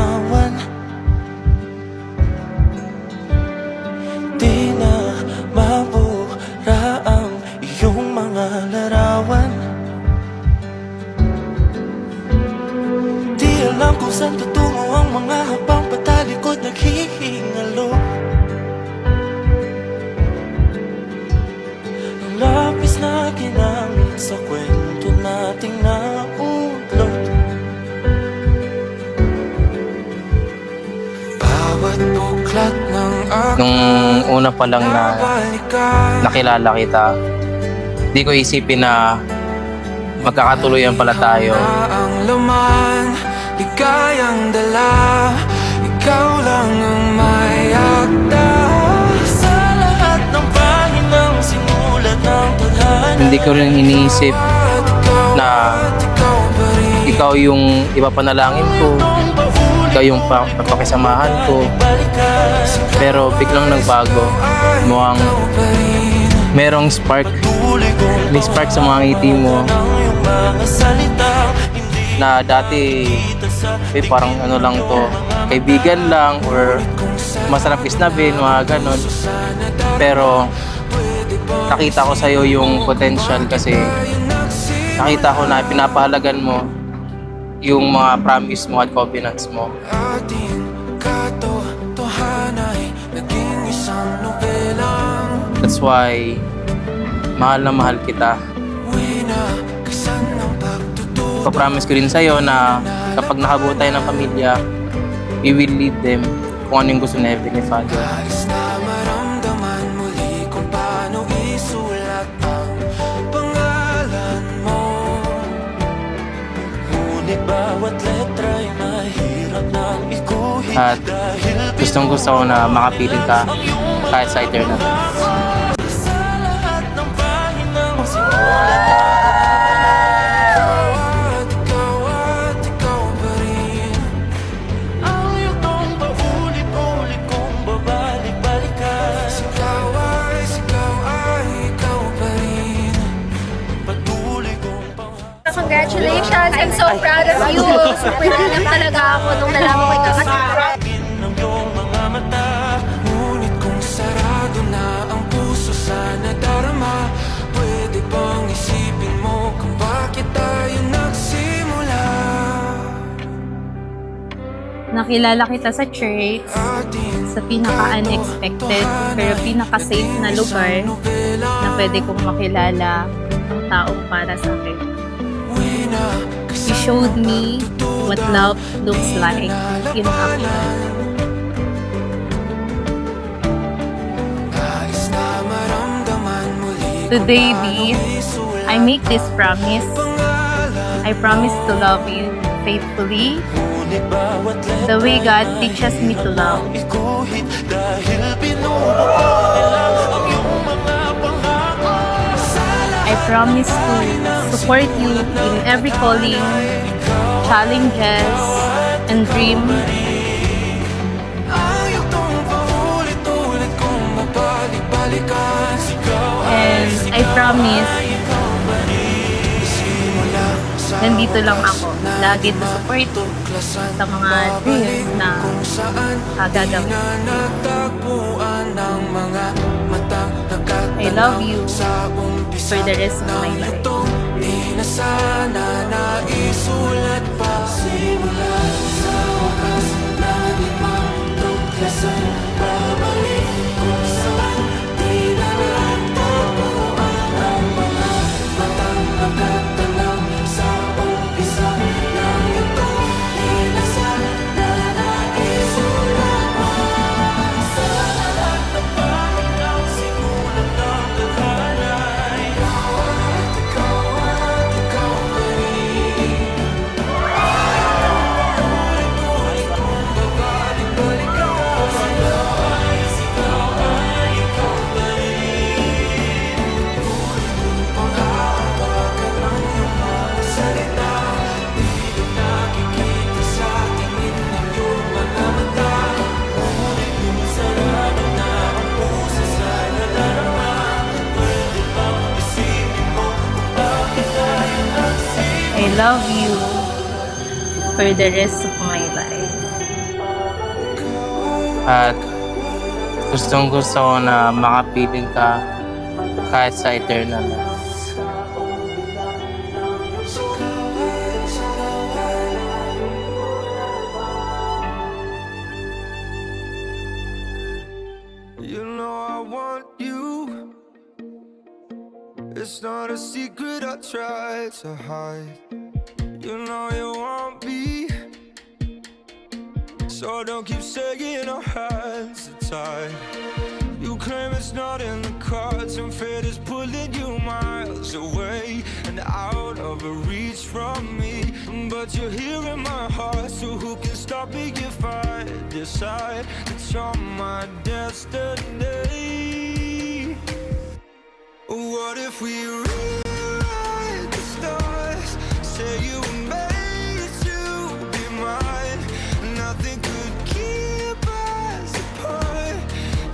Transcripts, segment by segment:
larawan. Di na mabura ang iyong mga larawan. Di alam kung saan tutungo ang mga habang patalikod naghihingalo. Ang lapis na ginamit sa kwento nating naudlot. Bawat buklat ng Nung una pa lang na nakilala kita, di ko isipin na magkakatuluyan pala tayo. Ang laman, ligayang dala, ikaw lang ang may akda. Sa lahat ng pahinang sinulat ng tadhana, Hindi ko rin iniisip na ikaw yung ipapanalangin ko, ikaw yung papakisamahan ko. Pero biglang nagbago. Mukhang merong spark. May spark sa mga ngiti mo na dati parang ano lang to, kaibigan lang or masarap isnabin, mga ganon. Pero nakita ko sa'yo yung potential kasi nakita ko na pinapahalagan mo yung mga promise mo at covenants mo. That's why mahal na mahal kita. Papromise ko rin sa'yo na kapag nakabuo tayo ng pamilya, we will lead them kung ano yung gusto na Heavenly Father. Nais na maramdaman muli kung paano isulat ang pangalan mo. Ngunit bawat letra'y mahirap nang ikuhin. At gustong gusto ko na makapiling ka kahit sa eternal. Sa lahat ng pahinang sinulat at ikaw pa rin. Ang yugtong paulit-ulit kong babalik-balikan. Ikaw ay ikaw pa rin. Patuloy kong Congratulations! I'm so proud of you! Super lang talaga ako nung nalaman ko ikakasipra. ng iyong mga mata. Ngunit kung sarado na ang puso sa nadarama, pwede bang isipin mo kung bakit tayo nagsimula? Nakilala kita sa church, Atin sa pinaka-unexpected pero pinaka-safe na lugar na pwede kong makilala ang taong para sa akin. You showed me what love looks like in action. nais na maramdaman muli Today, B, I make this promise. I promise to love you faithfully, Ngunit bawat the way God teaches me to love. ikuhin dahil binubuo nila ang iyong mga pangako. I promise to support you in every calling, challenges, and dream. Ang yugtong paulit-ulit kong mabalik-balikan. And I promise, Simula sa nandito lang ako, lagi to support tuklasan, sa mga dreams na kung saan gagawin. natagpuan ng mga matang I love you sa umpisa for the rest of my life. Di na sana naisulat pa. Simula sa wakas, lagi pang tuklasan, babalik kung saan di na natagpuan ang mga matang nagtatanaw sa umpisa ng ito. Di na sana naisulat pa. Sa lahat ng pahinang sinulat ng tadhana, ikaw pa rin. Ulit-ulit kong babalik-balikan. Ikaw ay ikaw pa rin. Ulit kong panghahawakan ang iyong mga salita. Di na nakikita sa tingin ng iyong mga mata. Ngunit kung sarado na ang puso sa nadarama, pwede bang isipin mo kung bakit tayo nagsimula? I love you for the rest of my life. At gustong gusto ko na makapiling ka kahit sa eternal. You know I want you. It's not a secret I try to hide. You know you want me, so don't keep saying our hands are tied. You claim it's not in the cards, and fate is pulling you miles away and out of reach from me. But you're here in my heart, so who can stop me if I decide that you're my destiny? What if we rewrite the stars? Say you were made to be mine. Nothing could keep us apart.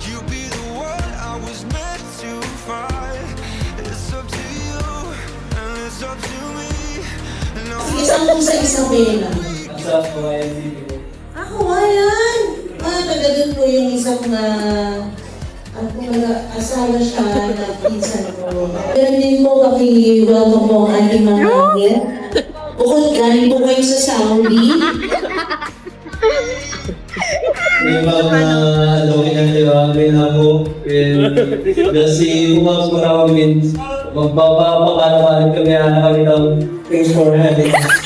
You be the one I was meant to find. It's up to you and it's up to me. No, Isang kung sa Isabela. Hawayan! Taga doon po yung isang asawa siya na pinsan ko. Ganun din po welcome po ang ating mga angel. Bukod galing po kayo sa Saudi. May mga kinakilala na po. Kasi bukas kami, magpapakalaman kami kami ng thanks for having us.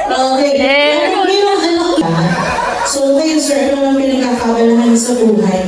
Okay. So kayo sir, ano naman pinagkakabalahan sa buhay?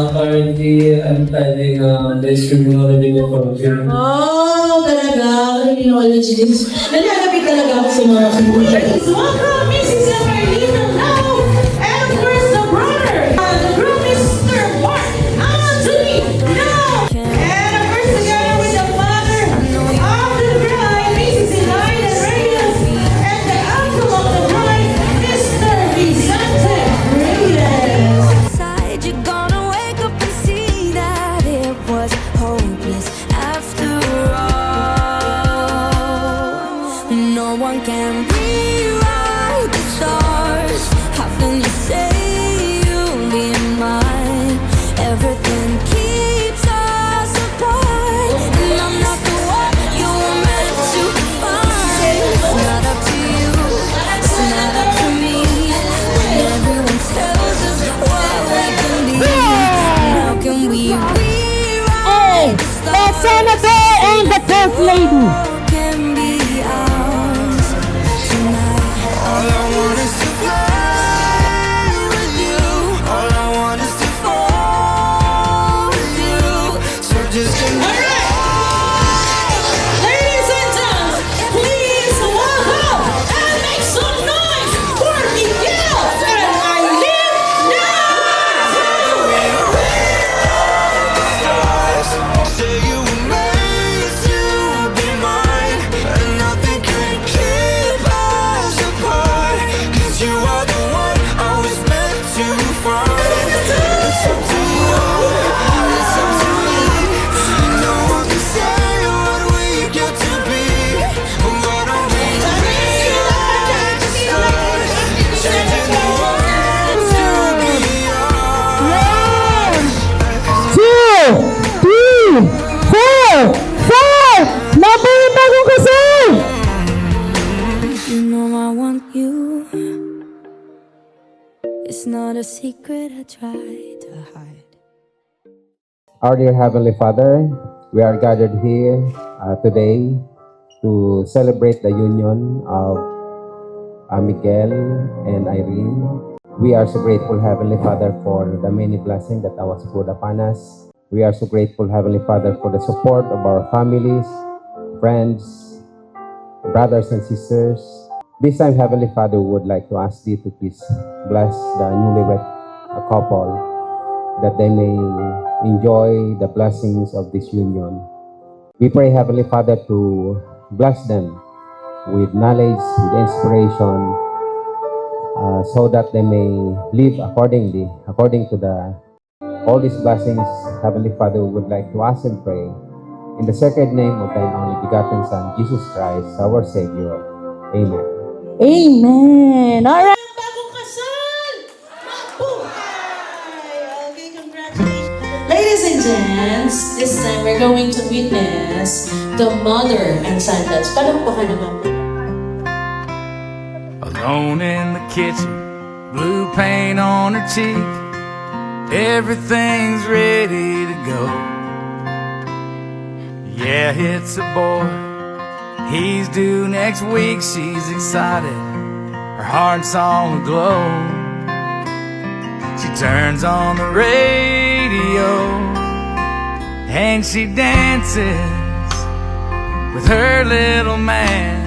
Currently, I'm studying this criminology program. Oh, talaga? Criminologist. Nalalapit talaga ako sa mga criminologist. Welcome, Mrs. Marlene now! And of course, the brother, the groom, Mr. Mark Anthony now! And of course, together with the father of the bride, Mrs. Elijah Reyes, and the uncle of the bride, Mr. Vicente Reyes. Inside, you're gonna wake up and see that it was hopeless after all. No one can rewrite the stars. How can you say you'll be mine? Everything keeps us apart, and I'm not the one you were meant to find. It's not up to you, it's not up to me. When everyone tells us what we can be, how can we rewrite the stars? Senator and the First Lady. Can be ours tonight. all I want is to fly with you. All I want is to fall with you. So just give me Ladies and gentlemen, please welcome and make some noise for Miguel and Eileen say you were made to be mine, and nothing can keep us apart. 'Cause you are the one I was meant to find. It's up to you, it's up to me. No one can say what we get to be. Why don't we rewrite the stars? Changing the world to be ours. 2, 3, 4, 5! Nabuta ko kasi! You know I want you. It's not a secret I try to hide. Our dear Heavenly Father, we are gathered here today to celebrate the union of Miguel and Irene. We are so grateful, Heavenly Father, for the many blessings that was poured upon us. We are so grateful, Heavenly Father, for the support of our families, friends, brothers and sisters. This time, Heavenly Father, we would like to ask Thee to please bless the newlywed couple, that they may enjoy the blessings of this union. We pray, Heavenly Father, to bless them with knowledge, with inspiration, so that they may live accordingly, according to all these blessings. Heavenly Father, we would like to ask and pray in the sacred name of Thine only begotten Son, Jesus Christ, our Savior. Amen. Amen. Alright. Bagong kasal! Magbuhay dance. This time, we're going to witness the mother and son dance. Palakpakan naman po. Alone in the kitchen, blue paint on her cheek. Everything's ready to go. Yeah, it's a boy. He's due next week. She's excited. Her heart's on aglow. She turns on the radio and she dances with her little man,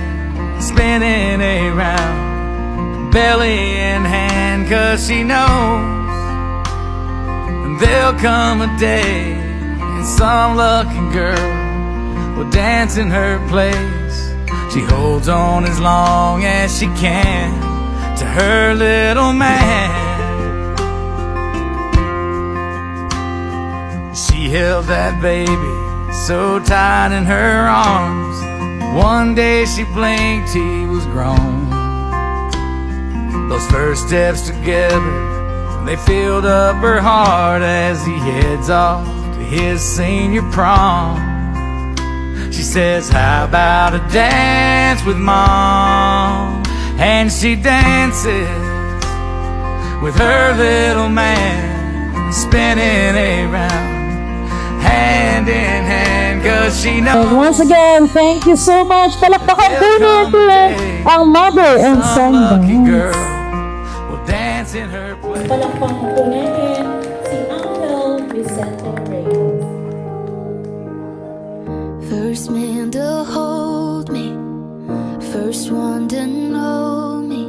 spinning around, belly in hand, 'cause she knows there'll come a day and some lucky girl will dance in her place. She holds on as long as she can to her little man. She held that baby so tight in her arms. One day she blinked, he was grown. Those first steps together, they filled up her heart as he heads off to his senior prom. She says, how about a dance with Mom? And she dances with her little man, spinning around, hand in hand, 'cause she knows. And once again, thank you so much. Palakpakan po natin ang mother and son Lucky dance. girl will dance in her place. Palakpakan po natin si Uncle Vicente Reyes. First man to hold me, first one to know me,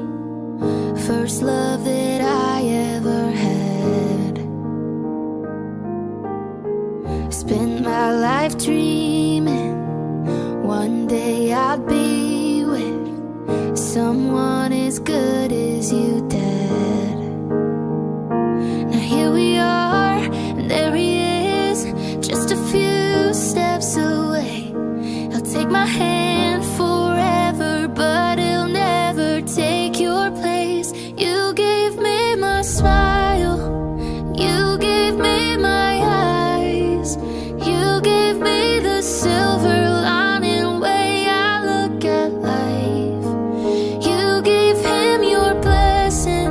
first love that I ever had. Spent my life dreaming one day I'd be with someone as good as you, Dad. Now here we are, and there he is, just a few steps away. He'll take my hand forever, but he'll never take your place. You gave me my smile, you gave me my eyes, you gave me the silver lining way I look at life. You gave him your blessing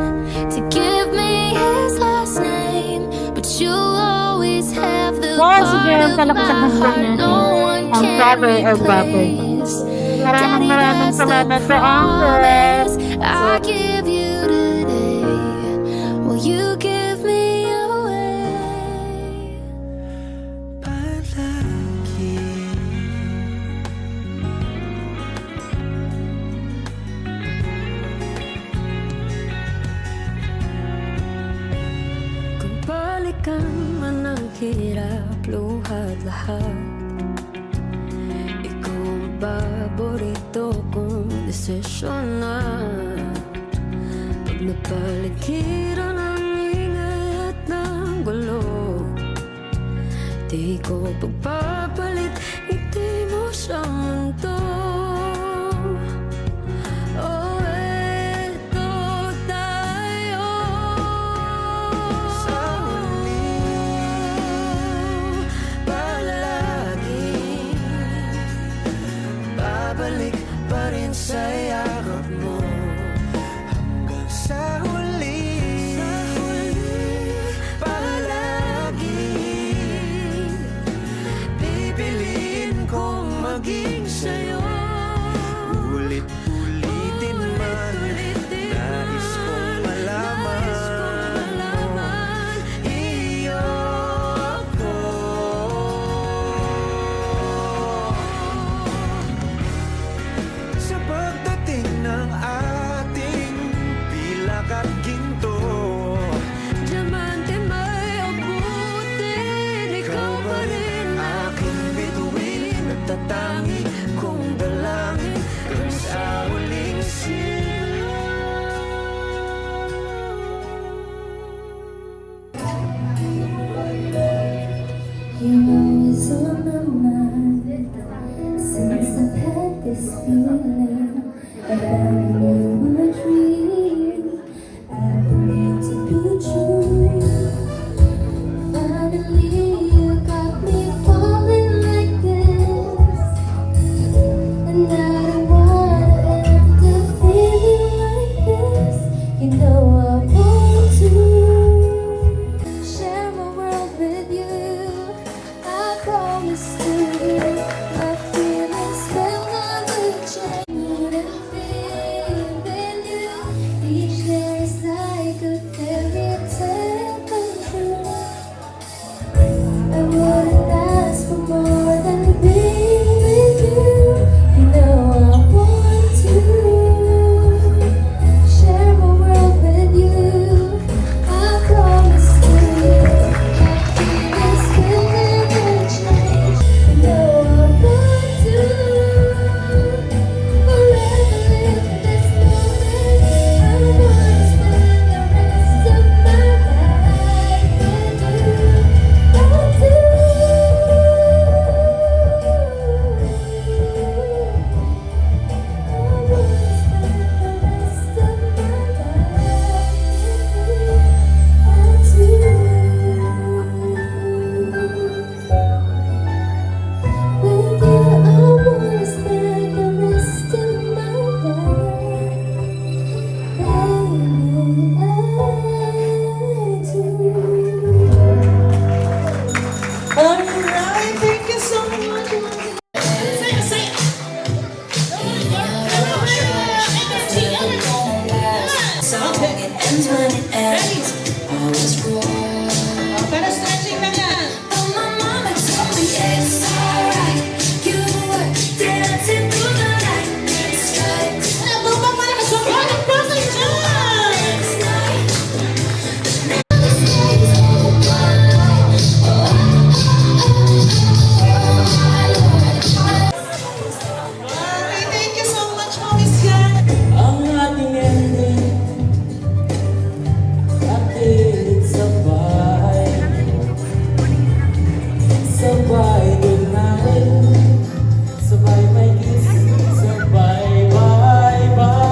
to give me his last name, but you'll always have the Once part again, of my palakpakan po heart natin no one ang can father or brother. replace. Maraming Daddy, that's the salamat sa promise Uncle. I give you today. Will you give me away? Kung balikan man ang hirap, luhat lahat, ikaw ang paborito kong desisyon na. Pag napaligiran ang ingay at ng gulo, di ko pagpapalit, hindi mo sa mundo. Oh, eto tayo sa huli, palagi babalik pa rin sa yakap mo. Hanggang sa huli, palagi pipiliin kong maging sa'yo. Ulit-ulitin man, nais kong malaman, iyo ako. Sa pagdating ng ating pilak at ginto, diamante may abutin, ikaw pa rin aking bituin, nagtatangi kong dalangin hanggang sa huling You know it's on my mind since I've had this feeling about you, a dream I believe to be true. Finally, you got me like a fairy tale come true. I wouldn't ask for more than being with you. You know I want to share my world with you. I promise you, happiness will never change. You know I want to forever live in this moment. I wanna spend the rest of my life with you. Alright, thank you so much. Para stretching na nga. Oh, my mama told me it's alright. You were dancing through the night. It's right. Ano ba para masama ng pasay dyan? It's night. Okay, thank you so much, Miss Yan. Ang ating ending, ating sabay. Sabay good night, sabay may kiss, sabay bye bye.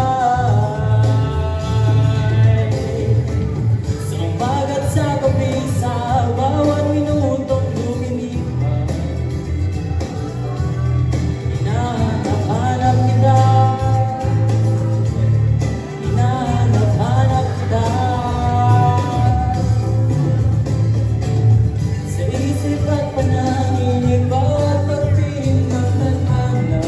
Sa umaga at sa gabi, sa bawat minutong lumilipas, hinahanap-hanap kita, hinahanap-hanap kita. Sa isip at panaginip at pagtingin ng tadhana,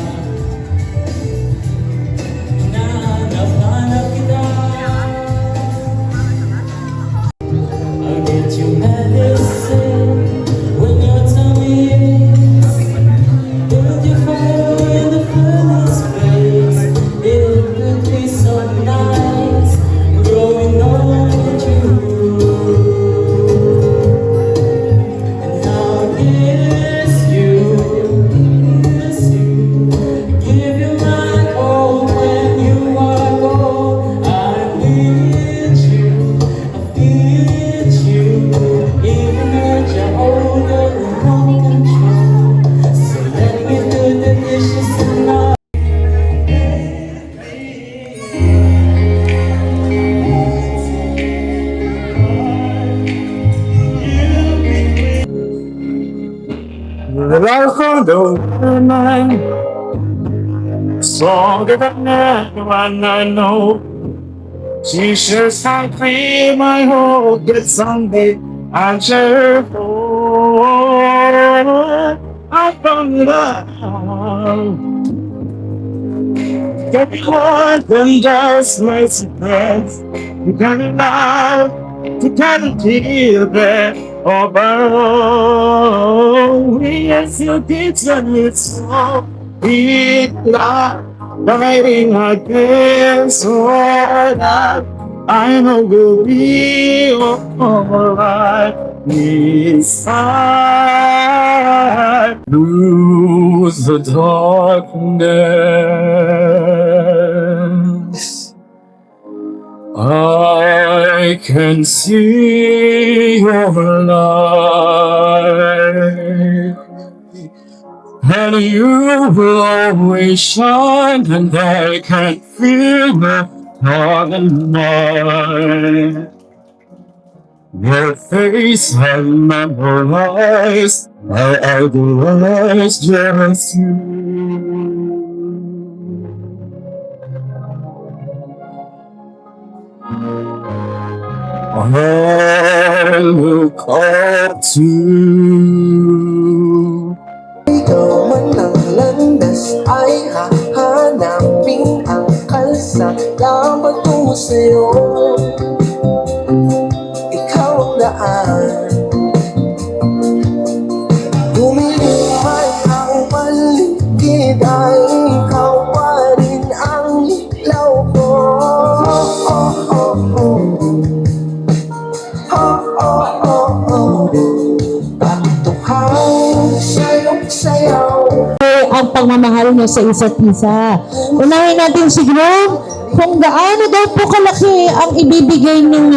hinahanap-hanap kita. I'll get you medicine when your tummy aches. Build your fire in the furnace place. It would be so nice growing old with you. And now I miss you, miss you. Give you my all when you are gone. I need you, I need you. Even though you're older and more control, so let me do the dishes tonight. The life of the night, stronger than anyone I know. Jesus, I pray my hope that someday I'll share for I found love. Get more than just my secrets. You can love, you can give it over. Yes, you did and it's so big love. Guiding against all that I know will be alright. Beside lose the darkness, I can see your light. And you will always shine, and I can feel the heart and mind. Your face I memorized, I idolize just you. I look up to Ikaw man ang landas ay hahanapin ang kalsada patungo sa'yo. pagmamahal nyo sa isa't isa. Unahin natin si Groom kung gaano daw po kalaki ang ibibigay ng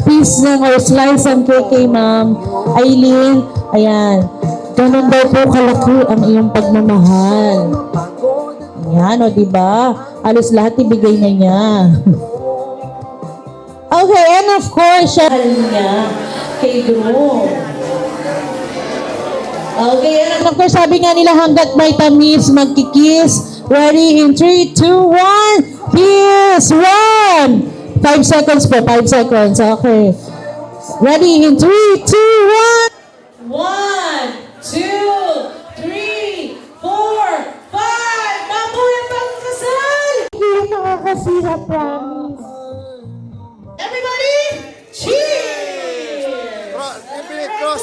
piece ng or slice ng cake kay Ma'am Aileen. Ayan. Ganun daw po kalaki ang iyong pagmamahal. Ayan, o diba? Halos lahat ibigay na niya. Okay, and of course, siya niya kay Groom. Okay, and of course, sabi nga nila hanggat may tamis, magkikis. Ready in 3, 2, 1. Kiss! 1! 5 seconds po, 5 seconds. Okay. Ready in 3, 2, 1. 1, 2, 3, 4, 5. Mabuhay pagkasal! Hindi nakakasira, promise. Everybody, cheers! Cross.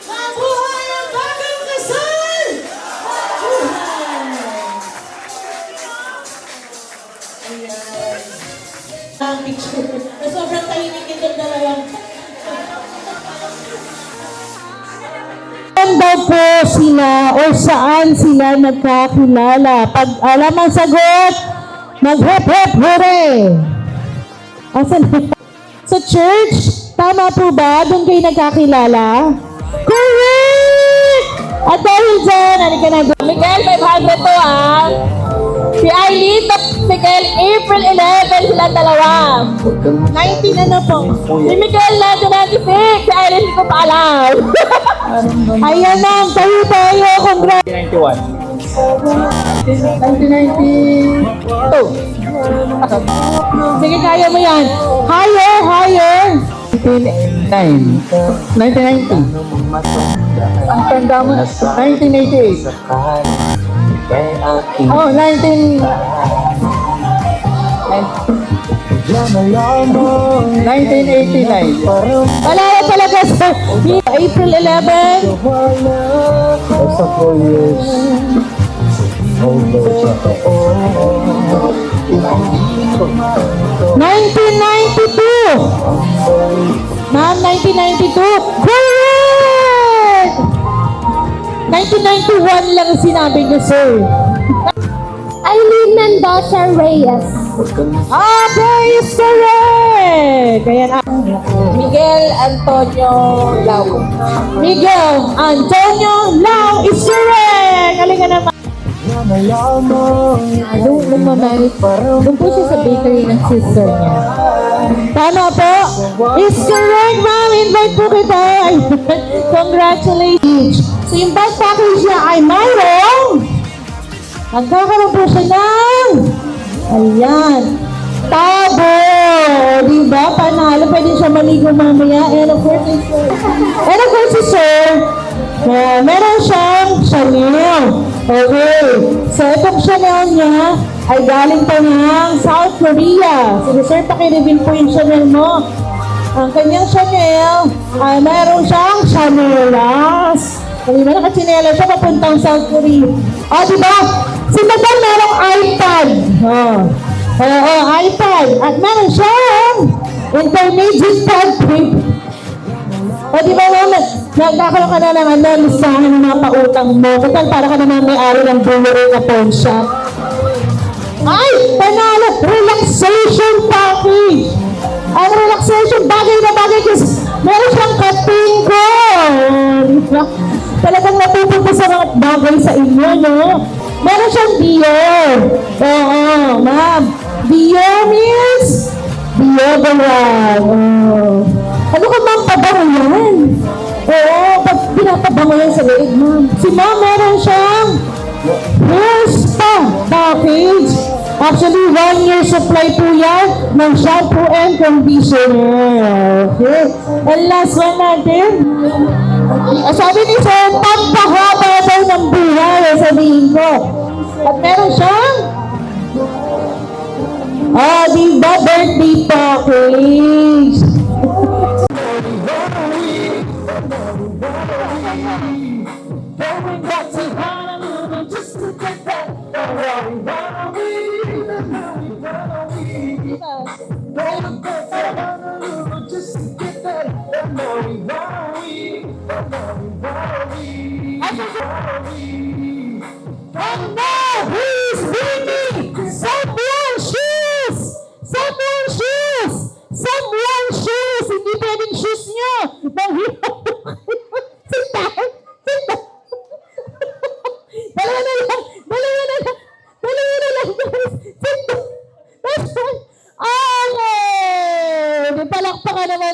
Mabuhay ang bagong kasal! Ayan. Ang picture. Sobrang tahimik itong dalawang. Saan daw po sila o saan sila nagkakilala? Pag alam ang sagot, mag-hep-hep hooray! Asan? Sa church? Tama po ba? Doon kayo nagkakilala? Correct! At dahil dyan, halika na. Miguel, 500 to ah. Si Aileen at Miguel, April 11 sila dalawa. 19 ano po. Si Miguel na 96. Si Aileen, hindi ko pa alam. Ayan ma'am, tayo. Congrats. 1992. Sige, kaya mo yan. Higher. 1990. Ang tanda mo, 1988. Oh, 1989. Wala na talaga sa April 11. Basta 4 years. Over siya. 1992. Ma'am, 1992. Correct! 1991 lang sinabi niyo, sir. Aileen Mendoza Reyes. Okay, is correct! Ayan, Miguel Antonio Lau. Miguel Antonio Lau is correct! Halika naman. Nung mamay, doon po siya sa bakery ng sister niya. Tama po. Is correct, ma'am. Invite po kita. Congratulations. So yung bag package niya ay mayroong. Magkakaroon po siya ng. Ayan. Tabo. Diba? Panalo. Pwede siya maligo mamaya. And of course, si sir, meron siyang Chanel. Okay. So, itong Chanel niya ay galing pa ng South Korea. Sige, sir, pakireveal po yung Chanel mo. Ang kanyang Chanel ay meron siyang Chanelas. Kung ba naka-Chanela siya, papuntang South Korea. O, diba? Si Madam merong iPad. Oo, iPad. At meron siyang intermediate pad trip. O di ba naman, nagkakaroon ka na naman na listahan ng mga pautang mo. Total, para ka naman may-ari ng brewery na pawn shop. Ay! Panalo! Relaxation package! Ang relaxation, bagay na bagay kasi meron siyang katingko. Diba? Talagang natupunta sa mga bagay sa inyo, no? Meron siyang Dior. Oo, ma'am. Dior means deodorant. Ano ka ma'am, pabango yan? Oo, pag pinapabango yan sa leeg, ma'am. Si ma'am, meron siyang hair spa package. Actually, 1 year supply po yan ng shampoo and conditioner. Okay. And last one natin. Sabi ni Sir, pampahaba daw ng buhay, sabihin ko. At meron siyang diba, birthday package. Just to get that memory.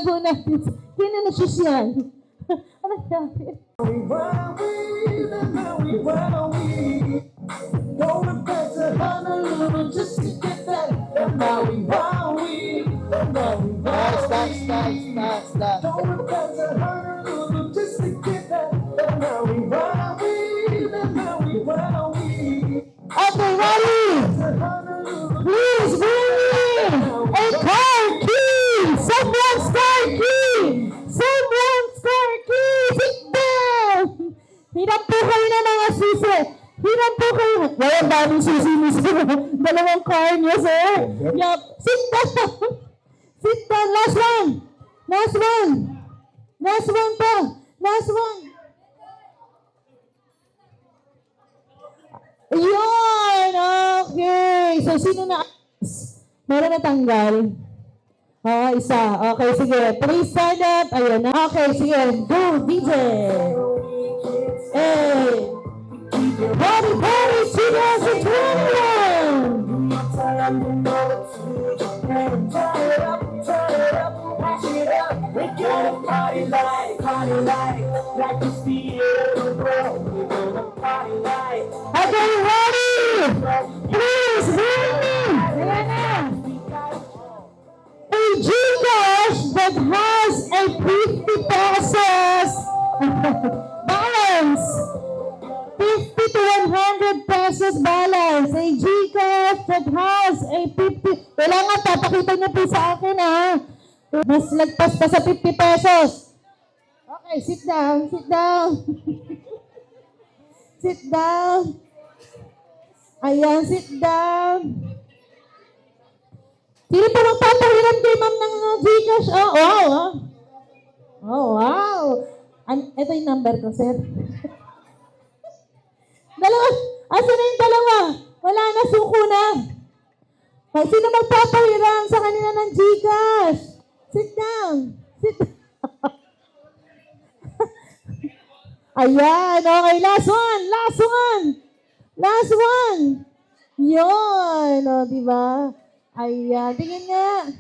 po natin. Sino na siya siya? Ano sabi? Going back to Honolulu just to get that Maui, Maui, Maui, Stop. Going back to Honolulu just to get that Maui, Maui, Maui, Okay, ready? Please bring me a car key! Someone's car key! Someone's car key! Sit down! Hirap po kayo ng mga susi! Hirap po kayo! Wala ang daming susi mismo. Dalawang car niyo, sir. Yup. Sit down! Sit down! Last one! Last one! Last one pa! Last one! Yun! Okay! So, sino na? Meron na tanggal? Oo, isa. Okay, sige. Please stand up. Ayun na. Okay, sige. Go, DJ! Hey! Party 2021! We're gonna party like it's the end of the world. We're gonna party like. Okay, ready? Please, hear me! Ayan na! A Gcash that has a 50 pesos balance. 50 to 100 pesos balance. A Gcash that has a 50... Kailangan papakita niyo po sa akin, ha? Mas lagpas pa sa 50 pesos. Okay, sit down. Sit down. Sit down. Ayan, sit down. Sino pa magpapahiram kay ma'am ng Gcash? Oh, wow. Oh, wow. Ito yung number ko, sir. Dalawa. Asa na yung dalawa? Wala na, suko na. Sino magpapahiram sa kanila ng Gcash? Sit down. Sit down. Ayan, okay. Last one. Last one. Last one. Yun. O, diba? Ayan. Tingin nga.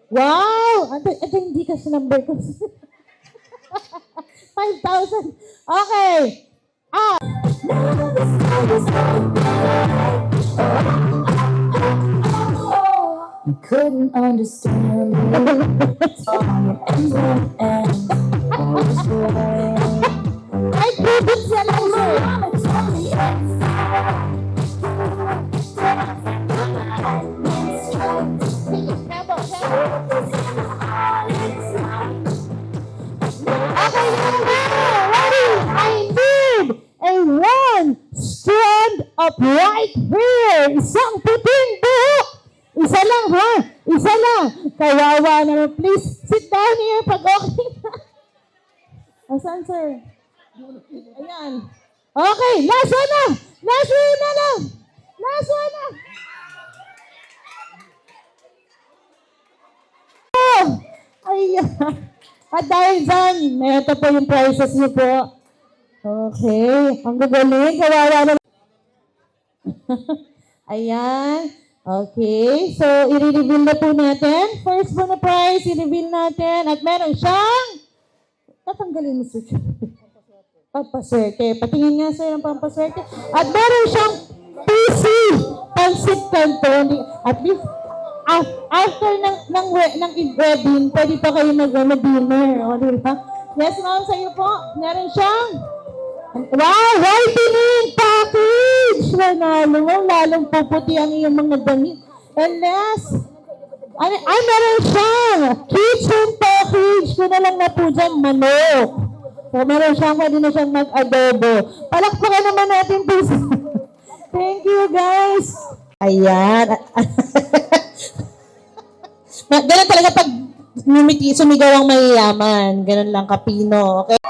Wow. Ito yung Gcash number ko. 5,000. Okay. I couldn't understand it. Ay, kubit siya lang, sir. Okay, ready? I need a one strand of white hair. Isang puting buhok. Isa lang, ha? Isa lang. Kawawa naman. Please, sit down here pag okay na. Asan, sir? Ayan. Okay, last one na. Last one na lang. Last one na. Oh, ayan. At dahil dyan, ito po yung prices niyo po. Okay. Ang gagaling. Kawawa naman. Ayan. Okay. So, i-reveal na po natin. First po na prize, i-reveal natin. At meron siyang... Tatanggalin mo, sir. Pampaswerte. Patingin nga, sir, ang pampaswerte. At meron siyang PC. Pansit Canton. At least, after ng wedding, pwede pa kayo mag-dinner. O, diba? Yes, ma'am, sa iyo po. Meron siyang... Wow! Whitening package! Nanalo mo, lalong puputi ang iyong mga damit. And last, meron siyang kitchen package. Kung na lang na po dyan, manok. So, meron siyang, pwede na siyang mag-adobo. Palakpakan naman natin po. Thank you, guys. Ayan. Ganun talaga pag sumigaw ang mayayaman. Ganun lang, kapino. Okay?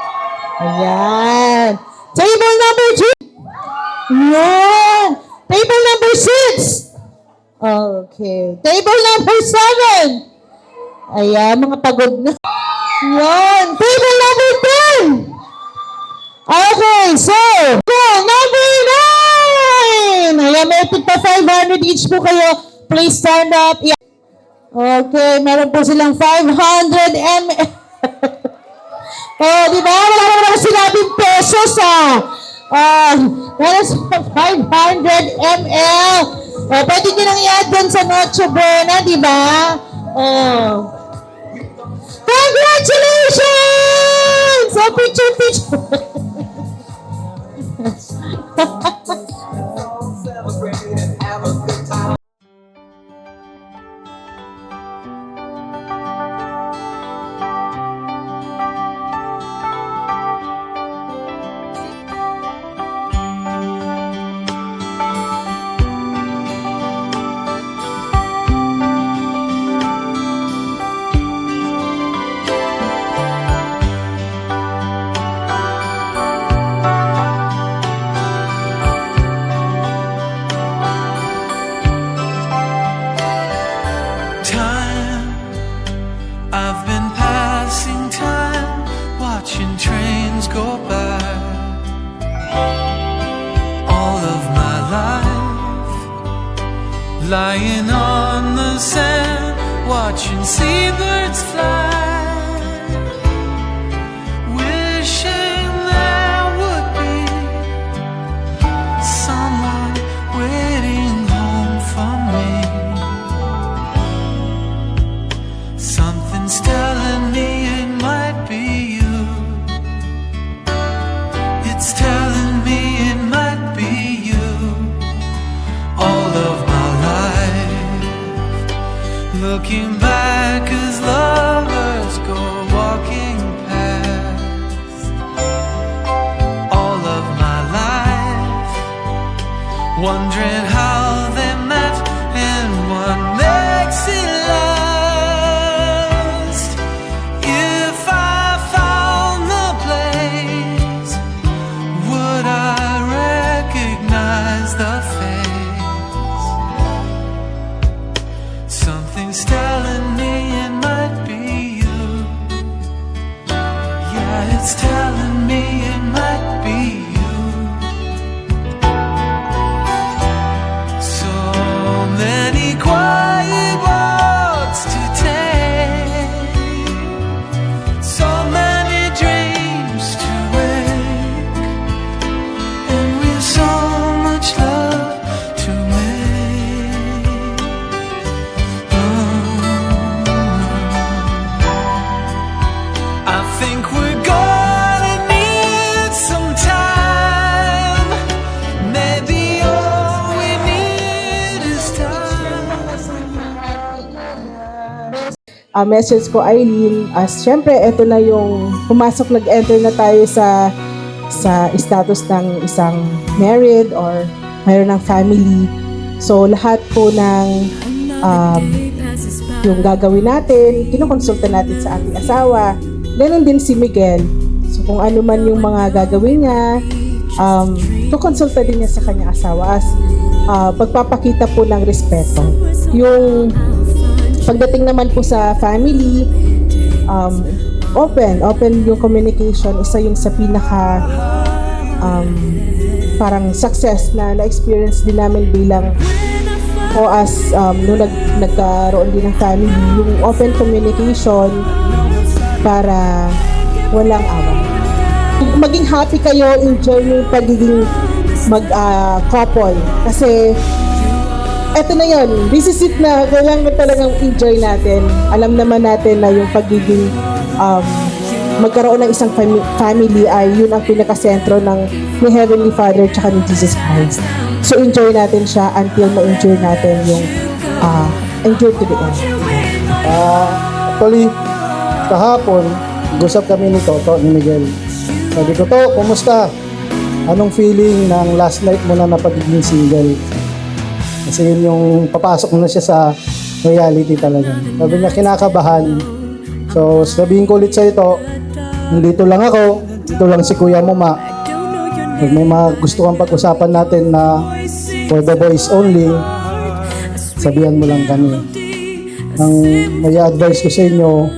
Ayan. Table number 2. Ayan. Table number 6. Okay. Table number 7. Ayan, mga pagod na. Ayan. Table number 10. Okay, so, number 9. Ayan, may tigpa 500 each po kayo. Please stand up. Okay, meron po silang 500 ml. Oh, di ba? Wala naman sinabing pesos, meron silang 500 ml. Oh, pwede nyo nang i-add dun sa Noche Buena, di ba? Oh. Congratulations! So, picture. Time, I've been passing time, watching trains go by. All of my life, lying on the sand, watching seabirds fly. Wishing there would be someone waiting home for me. Something's telling me it might be you. It's telling me it might be you. All of my life, looking back as lovers go walking past. All of my life, wondering how they met and what makes it last. If I found the place, would I recognize the face? Something's telling me it might be you. Yeah, it's telling me it might be you. So many quiet walks to take, so many dreams to wake, and we've so much love to make. I think we're gonna need some time. Maybe all we need is time. Message ko, Eileen, as syempre, ito na yung pumasok, nag-enter na tayo sa status ng isang married or mayroon ng family. So, lahat po ng yung gagawin natin, kinukonsulta natin sa ating asawa. Ganon din si Miguel. So, kung ano man yung mga gagawin niya, kukonsulta din niya sa kanyang asawa as pagpapakita po ng respeto. Yung pagdating naman po sa family, open yung communication. Isa yung sa pinaka parang success na na-experience din namin bilang o as nung nagkaroon din ng family, yung open communication para walang away. Maging happy kayo, enjoy yung pagiging couple kasi eto na yun, this is it na, kailangan talagang enjoy natin. Alam naman natin na yung pagiging magkaroon ng isang family ay yun ang pinakasentro ng ni Heavenly Father tsaka ni Jesus Christ. So enjoy natin siya until ma-enjoy natin yung enjoy to the end. Actually, kahapon, gusap kami ni Toto, ni Miguel. Sabi ko, "To, kumusta? Anong feeling ng last night mo na pagiging single?" Kasi yun yung papasok na siya sa reality talaga. Sabi niya, kinakabahan. So, sabihin ko ulit sa ito, nandito lang ako, dito lang si Kuya mo, Ma. Pag may mga gusto kang pag-usapan natin na for the boys only, sabihan mo lang kami. Ang may advice ko sa inyo,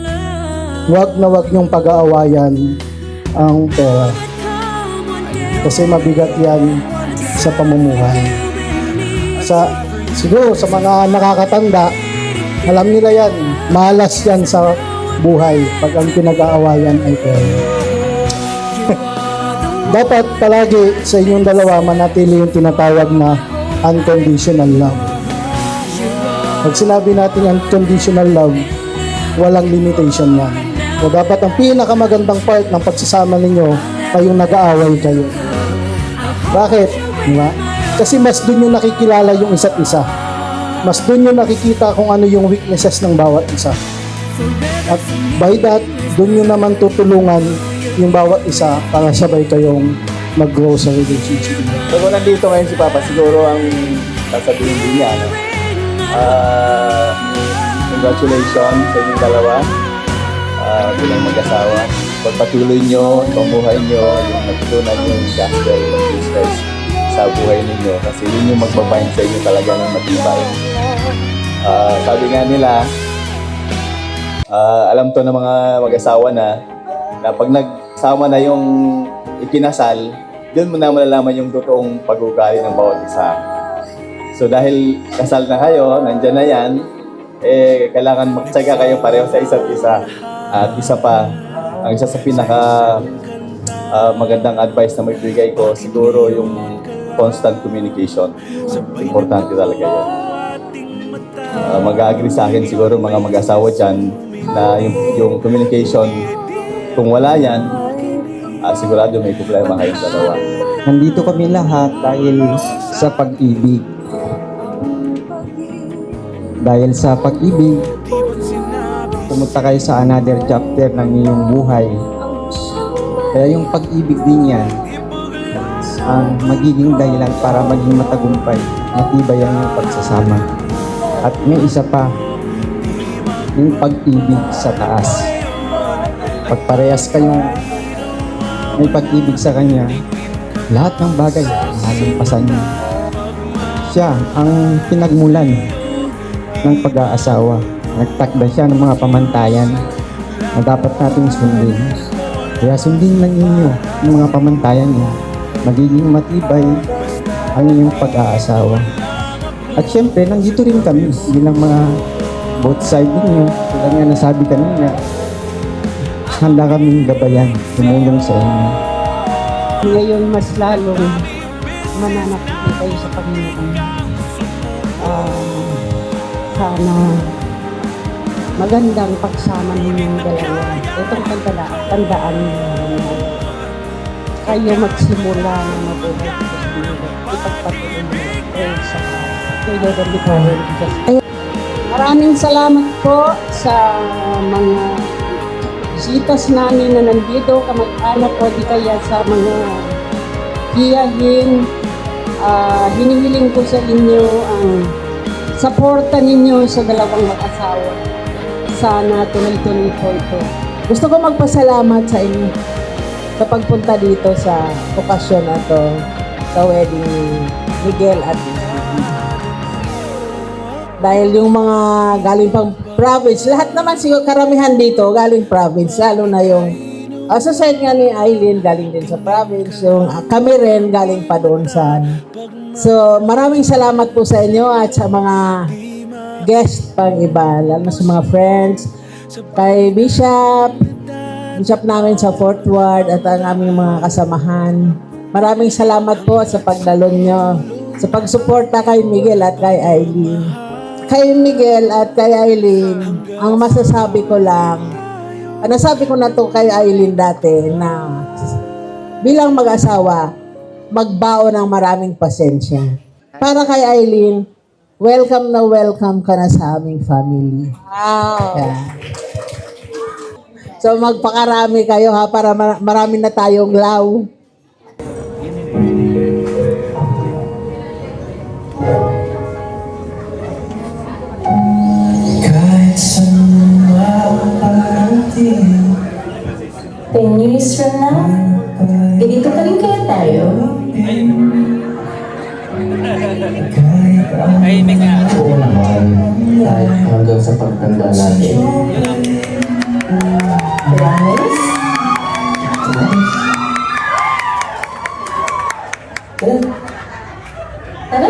wag na wag niyong pag-aawayan ang pera. Kasi mabigat yan sa pamumuhay. Siguro sa mga nakakatanda, Alam nila yan, malas yan sa buhay pag ang pinag-aawayan ay pera. Dapat palagi sa inyong dalawa manatili yung tinatawag na unconditional love. Pag sinabi natin unconditional love, walang limitation yan. O dapat ang pinakamagandang part ng pagsasama ninyo ay yung nag-aaway kayo. Bakit? Diba? Kasi mas dun yung nakikilala yung isa't isa. Mas dun yung nakikita kung ano yung weaknesses ng bawat isa. At by that, dun yung naman tutulungan yung bawat isa para sabay kayong mag-grow sa relationship. So kung nandito ngayon si Papa, siguro ang sasabihin din niya, no? Congratulations sa inyong dalawa bilang mag-asawa. Pagpatuloy nyo, pamuhay nyo, yung natutunan nyo yung gospel ng Jesus sa buhay ninyo. Kasi yun yung magbabind sa inyo talaga ng matibay. Sabi nga nila, alam to ng mga mag-asawa na pag nagsama na yung ikinasal, doon mo na malalaman yung totoong pag-ugali ng bawat isa. So dahil kasal na kayo, nandyan na yan, kailangan magtsaga kayo pareho sa isa't isa. At isa pa, ang isa sa pinaka magandang advice na maibigay ko, siguro yung constant communication. Importante talaga yun. Mag-agree sa akin siguro mga mag-asawa dyan na yung communication, kung wala yan, sigurado may problema kayong dalawa. Nandito kami lahat dahil sa pag-ibig. Dahil sa pag-ibig, pumunta kayo sa another chapter ng iyong buhay. Kaya yung pag-ibig din yan, ang magiging dahilan para maging matagumpay, matibay ang iyong pagsasama. At may isa pa, yung pag-ibig sa taas. Pag parehas kayong may pag-ibig sa Kanya, lahat ng bagay, mahalampasan niyo. Siya ang pinagmulan ng pag-aasawa. Nagtakda siya ng mga pamantayan na dapat nating sundin. Kaya sundin lang ninyo yung mga pamantayan niya. Magiging matibay ang inyong pag-aasawa. At syempre, nandito rin kami bilang mga both side ninyo. Kaya nga nasabi kanina, handa kaming gabayan, tumulong sa inyo. Ngayon mas lalong mananatili kayo sa Panginoon. Sana magandang pagsama ninyong dalawa. Itong tandaan niyo. Kayo magsimula na mabuhay sa Panginoon. Ipagpatuloy niyo. Praise sa Lord of the Power. Maraming salamat po sa mga sitas namin na nandito, kamag-anak o di kaya sa mga hiyahin. Hinihiling ko sa inyo ang suporta ninyo sa dalawang mag-asawa. Sana tuloy-tuloy po ito. Gusto ko magpasalamat sa inyo sa pagpunta dito sa okasyon na to, sa wedding ni Miguel at dahil yung mga galing pang province, lahat naman siguro karamihan dito galing province, lalo na yung sa side nga ni Aileen galing din sa province, yung kami rin galing pa doon sa so maraming salamat po sa inyo at sa mga guest pang iba, lalo na sa mga friends, kay Bishop namin sa 4th Ward at ang aming mga kasamahan. Maraming salamat po sa pagdalon nyo, sa pagsuporta kay Miguel at kay Aileen. Kay Miguel at kay Aileen, ang masasabi ko lang, nasabi ko na to kay Aileen dati na bilang mag-asawa, magbao ng maraming pasensya. Para kay Aileen, welcome na welcome ka na sa aming family. Wow! Yeah. So magpakarami kayo ha, para marami na tayong law. Kahit saan makarating, 10 years from now, ganito pa rin kaya tayo? Oo naman, kahit hanggang sa pagtanda natin. Promise? Tara.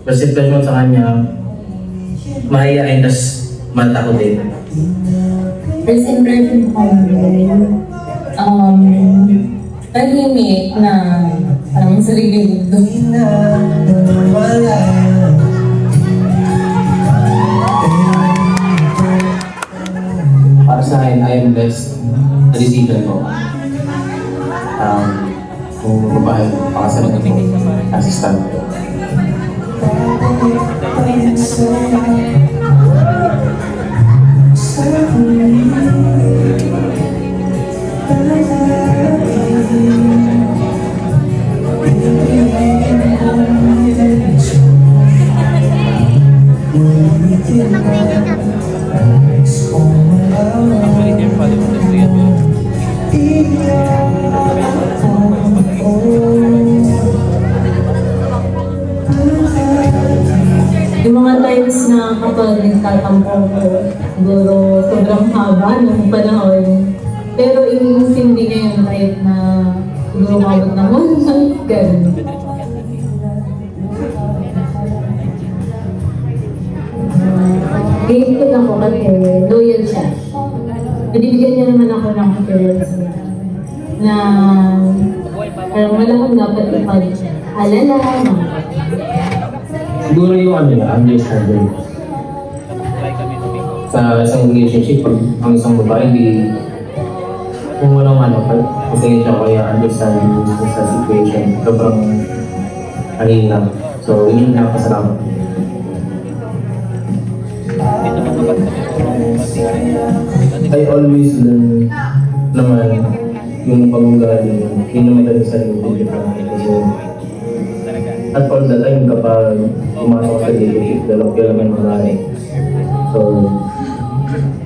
presentlasyon sa kanya, mahihain, tas matakotin. First impression ko, tahimik na parang sarili mundo. Para sa akin, I am blessed na decision ko. Kung babae, pakasalan ko, assistant ko. Yung mga times na kapag nagtatampo ko, siguro sobrang haba ng panahon. Pero inisindi niya yung type na siguro mabot na ganun. Game ko lang ko kasi loyal siya. Binibigyan niya naman ako ng assurance na parang wala kang dapat ipag-alala, Siguro yung understanding. Sa isang relationship, pag ang isang babae, kung walang kasi siya kaya understanding sa situation, sobrang lang. So, yun yung napasalamat. I always learn naman yung pag-ugali yun. Yun naman talaga sa relationship namin. Kasi at all the time kapag pumasok sa relationship, development marami. So,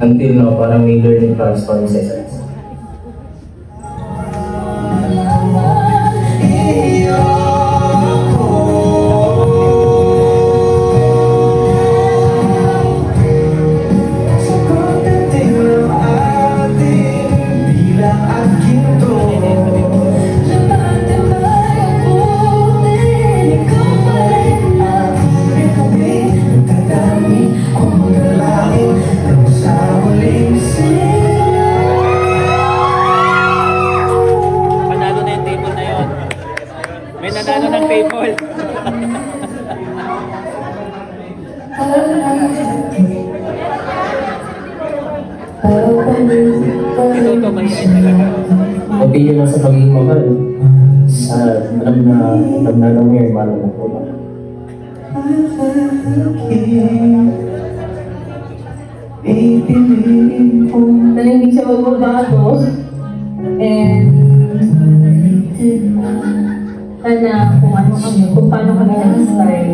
until now, parang may learning consequences. Opinion lang sa pagiging mahal. Alam na lang ngayon, mahal na po ba? Na hindi siya magbabago. And sana kung ano kami, kung paano kami nag-start,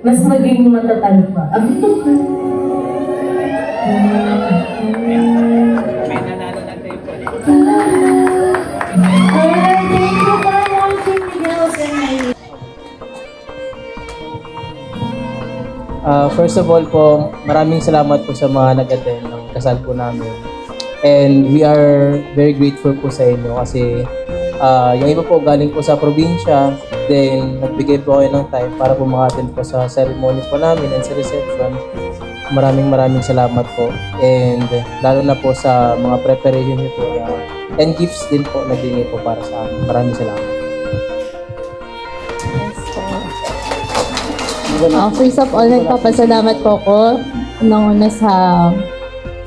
mas maging matatag pa. First of all po, maraming salamat po sa mga nag-attend ng kasal po namin. And we are very grateful po sa inyo kasi yung iba po galing po sa probinsya, then nagbigay po kayo ng time para po maka-attend po sa ceremony po namin and sa reception. Maraming salamat po. And lalo na po sa mga preparation niyo po and gifts din po na binigay po para sa amin. Maraming salamat. First of all, nagpapasalamat po ko una sa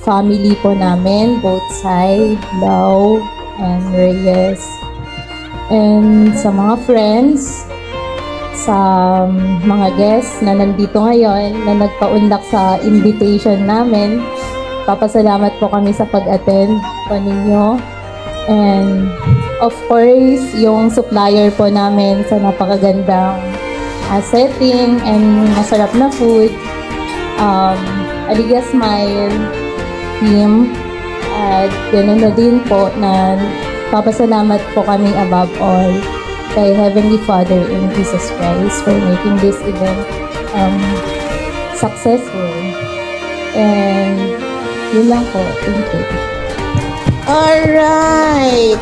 family po namin, both side, Lau and Reyes. And sa mga friends, sa mga guests na nandito ngayon, na nagpaunlak sa invitation namin. Papasalamat po kami sa pag-attend po ninyo. And of course, yung supplier po namin sa napakagandang setting and masarap na food. Aliga Smile team. At ganoon na din po na papasalamat po kami above all kay Heavenly Father in Jesus Christ for making this event successful. And yun lang po. Thank you. Alright!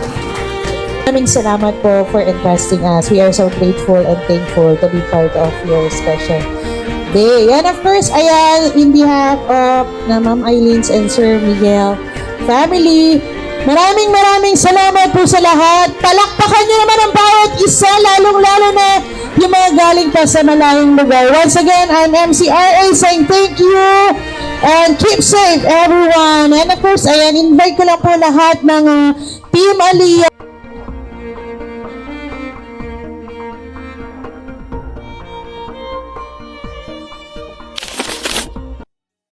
Maraming salamat po for entrusting us. We are so grateful and thankful to be part of your special day. And of course, ayan, in behalf of na Ma'am Eileen's and Sir Miguel family, maraming salamat po sa lahat. Palakpakan niyo naman ang bawat isa, lalong-lalo na yung mga galing pa sa malayong lugar. Once again, I'm MCRA saying thank you and keep safe everyone. And of course, ayan, invite ko lang po lahat ng Team Aliyah.